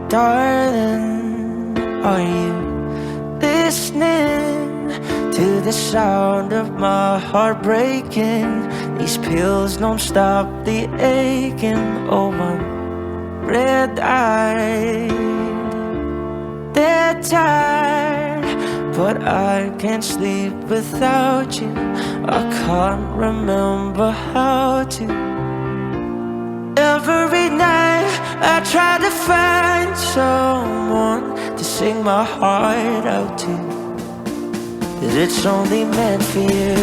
Darling, are you listening to the sound of my heart breaking? These pills don't stop the aching. Oh, I'm red-eyed, dead tired, but I can't sleep without you. I can't remember how to. Every night I try to find someone to sing my heart out to, but it's only meant for you.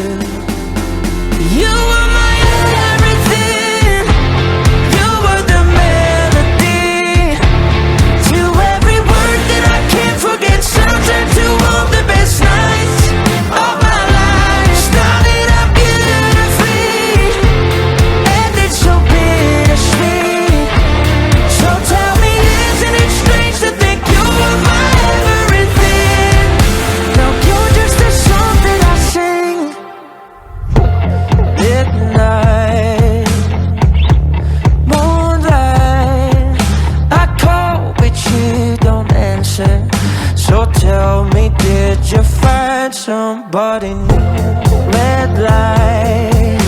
You were my everything. You were the melody to every word that I can't forget. Sometimes to all the best nights of my life. Started out beautifully, and it's so bittersweet. So tell me, isn't it strange to think you were my everything? Now you're just a song that I sing at night. Moonlight, I call but you don't answer. So tell me, did you find somebody new? Red light,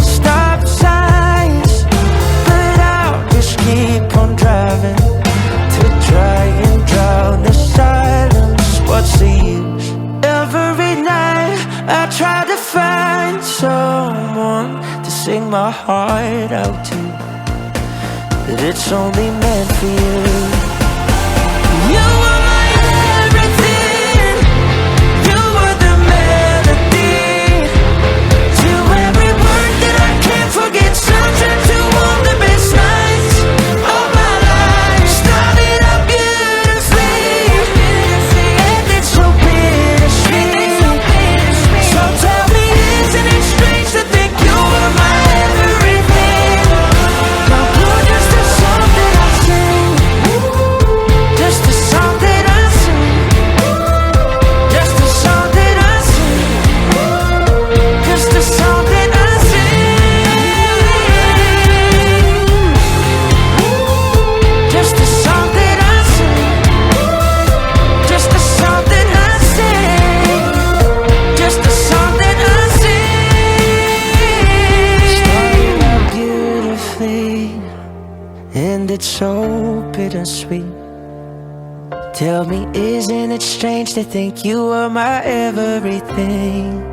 stop signs, but I'll just keep on driving to try and drown the silence. What's the use? Every night I try to find someone to sing my heart out to, but it's only meant for you. You were my everything. You were the melody to every word that I can't forget. Sometimes to all the best nights of my life. Started out beautifully, and it's so bittersweet. So tell me, isn't it strange to think you were my everything? Now you're just a song that I sing, just a song that I sing, just a song that I sing, just a song that I sing, just a song that I sing, just a song that I sing, just a song that I sing. Started out beautifully, and it's so bittersweet. Tell me, isn't it strange to think you were my everything?